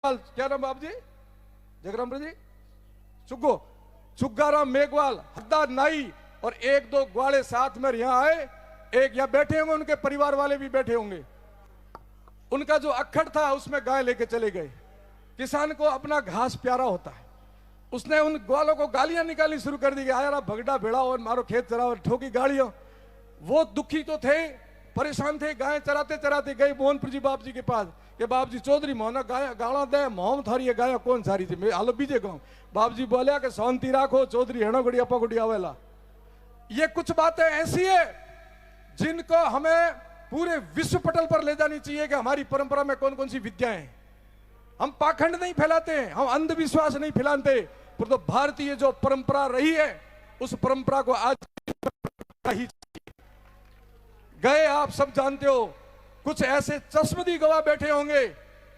क्या नाम बाप जी? जगराम जी, चुग्गो, चुग्गाराम मेघवाल, हद्दा नाई और एक दो ग्वाले साथ में यहाँ आए। एक यहाँ बैठे होंगे, उनके परिवार वाले भी बैठे होंगे। उनका जो अक्खड़ था उसमें गाय लेके चले गए। किसान को अपना घास प्यारा होता है, उसने उन ग्वालों को गालियां निकालनी शुरू कर दी कि यार भगड़ा भेड़ा और मारो खेत चराओ, ठोकी गालियां। वो दुखी तो थे, परेशान थे। गाय चराते चराते गए मोहनपुर जी बाप जी के पास कि बाप जी चौधरी मोहना गाय गाड़ा दे मोहम थारी है गाय कौन सारी थी मैं हालो बीजे गाँव। बाप जी बोलिया कि शांति राखो चौधरी हेणो गुड़ी अपा गुड़ी आवेला। ये कुछ बातें ऐसी है जिनको हमें पूरे विश्व पटल पर ले जानी चाहिए कि हमारी परंपरा में कौन कौन सी विद्याएं हैं। हम पाखंड नहीं फैलाते हैं, हम अंधविश्वास नहीं फैलाते, पर तो भारतीय जो परंपरा रही है उस परंपरा को आज ही गए। आप सब जानते हो कुछ ऐसे चश्मदी गवाह बैठे होंगे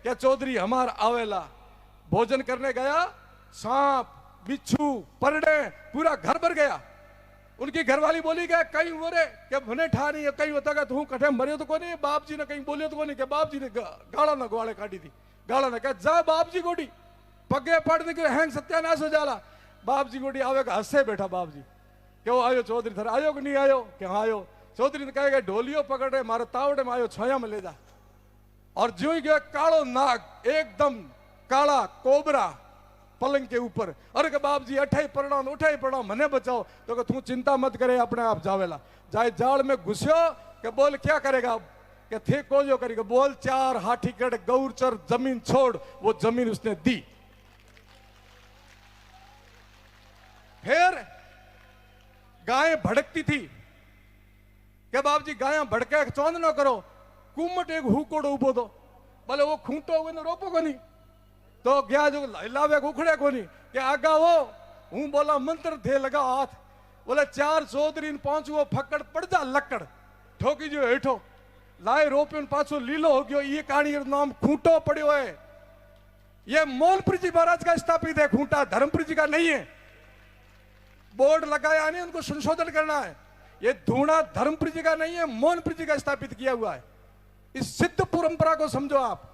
क्या चौधरी हमार आवेला भोजन करने गया, सांप बिच्छू परडे पूरा घर भर गया। उनकी घरवाली बोली गया कहीं हो रे क्या भने ठा नहीं है, कहीं होता का तू कठे मरियो तो कोनी, बाप जी ने कहीं बोलियो तो कोनी, क्या बाप जी ने गाड़ा ना ग्वाले काटी थी। गाड़ा ने कहा जा बाप जी गोडी पगे पड़ने के हैंग सत्यानाश हो जाला। बाप जी गोडी आवेगा हंसे बैठा बाप जी क्यों आयो चौधरी थर आयो कि नहीं आयो, क्या आयो। चौधरी ने कहेगा ढोलियो पकड़ रहे मारे तावड़े में आयो छाया में ले जा। और जो ही गया कालो नाग एकदम काला कोबरा पलंग के ऊपर। अरे के बाप जी अठाई पड़ा मने बचाओ तो तू चिंता मत करे अपने आप जावेला। जाए जाल में घुस्यो के बोल क्या करेगा कि थे को जो करेगा, बोल 4 हाथी कड़ गौरचर जमीन छोड़। वो जमीन उसने दी। फिर गाय भड़कती थी क्या बाप जी गाय भड़के चौंद न करो, कुमट एक हुकोड़ उबो दो बोले वो खूंटो हुए न रोपो को नहीं तो गया जो हिलावे उखड़े को नहीं क्या आगा वो हूं बोला मंत्र थे लगा हाथ बोले 4 चौधरी 5 वो फकड़ पड़ जा लकड़ ठोकी जो हेठो लाए रोपियो पाछो लीलो हो गयो। ये कहानी नाम खूंटो पड़ो है। ये मोहनपुर जी महाराज का स्थापित है खूंटा, धर्मपुर जी का नहीं है। बोर्ड लगाया नहीं, उनको संशोधन करना है। ये धूणा धर्मपुर जी का नहीं है, मोहनपुर जी का स्थापित किया हुआ है। इस सिद्ध परंपरा को समझो आप,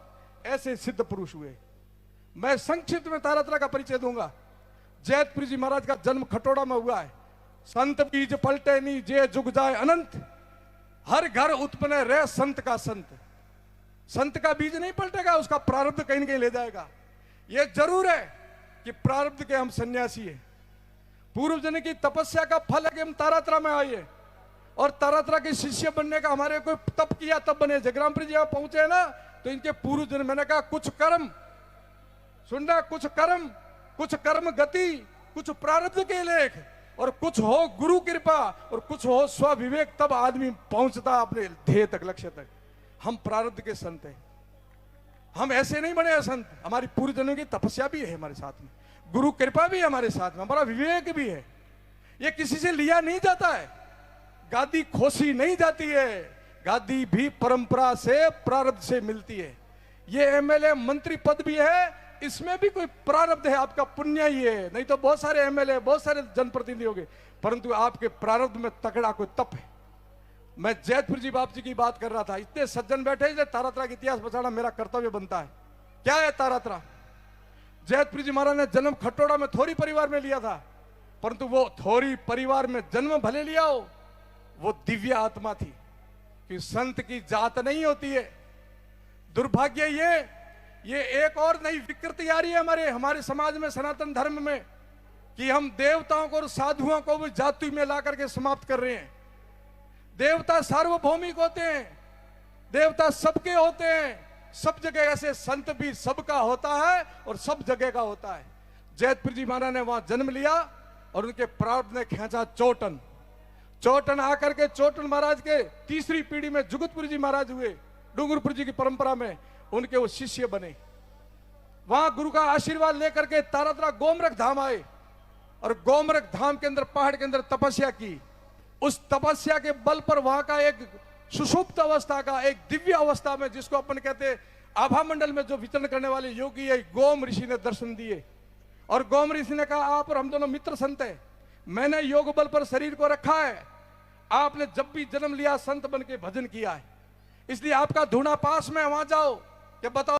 ऐसे सिद्ध पुरुष हुए। मैं संक्षिप्त में तारातरा का परिचय दूंगा। जैतपुर जी महाराज का जन्म खटोड़ा में हुआ है। संत बीज पलटे नहीं जे जुग जाए अनंत, हर घर उत्पन्न रहे संत का संत। संत का बीज नहीं पलटेगा, उसका प्रारब्ध कहीं न कहीं ले जाएगा। यह जरूर है कि प्रारब्ध के हम सन्यासी हैं। पूर्व जन की तपस्या का फल है कि हम तारातरा में आए और तारातरा के शिष्य बनने का हमारे कोई तप किया तब बने। जगरामपुर जी यहाँ पहुंचे ना तो इनके पूर्व जन मैंने कहा कुछ कर्म सुनना, कुछ कर्म गति, कुछ प्रारब्ध के लेख और कुछ हो गुरु कृपा और कुछ हो स्वविवेक, तब आदमी पहुंचता अपने ध्येय तक, लक्ष्य तक। हम प्रारब्ध के संत हैं, हम ऐसे नहीं बने हैं संत। हमारी पूर्वजनों की तपस्या भी है हमारे साथ में, गुरु कृपा भी है हमारे साथ में, हमारा विवेक भी है। ये किसी से लिया नहीं जाता है, गादी खोसी नहीं जाती है, गादी भी परंपरा से प्रारब्ध से मिलती है। ये एमएलए मंत्री पद भी है, इसमें भी कोई प्रारब्ध है, आपका पुण्य ही है। नहीं तो बहुत सारे एमएलए बहुत सारे जनप्रतिनिधि होंगे, परंतु आपके प्रारब्ध में तगड़ा कोई तप है। मैं जैतपुर जी बाप जी की बात कर रहा था, इतने सज्जन बैठे हैं, तारातरा का इतिहास बचाना मेरा कर्तव्य बनता है। क्या है तारातरा? जैतपुर जी महाराज ने जन्म खटोड़ा में थोड़ी परिवार में लिया था, परंतु वो थोड़ी परिवार में जन्म भले लिया हो, वो दिव्य आत्मा थी कि संत की जात नहीं होती है। दुर्भाग्य ये एक और नई विकृति आ रही है हमारे समाज में, सनातन धर्म में, कि हम देवताओं को और साधुओं को भी जाति में ला करके समाप्त कर रहे हैं। देवता सार्वभौमिक होते हैं, देवता सबके होते हैं, सब जगह ऐसे संत भी सबका होता है और सब जगह का होता है। जैतपुर जी महाराज ने वहां जन्म लिया और उनके प्रारब्ध ने खींचा चोटन आकर के चोटन महाराज के तीसरी पीढ़ी में जुगतपुर जी महाराज हुए। डूंगरपुर जी की परंपरा में उनके वो शिष्य बने। वहां गुरु का आशीर्वाद लेकर के तारातरा गोमरख धाम आए और गोमरख धाम के अंदर पहाड़ के अंदर तपस्या की। उस तपस्या के बल पर वहां का एक सुषुप्त अवस्था का एक दिव्य अवस्था में, जिसको अपन कहते हैं आभा मंडल में जो विचरण करने वाले योगी है, गोम ऋषि ने दर्शन दिए। और गोम ऋषि ने कहा आप और हम दोनों मित्र संत हैं, मैंने योग बल पर शरीर को रखा है, आपने जब भी जन्म लिया संत बन के भजन किया है, इसलिए आपका धूणा पास में वहां जाओ कि बताओ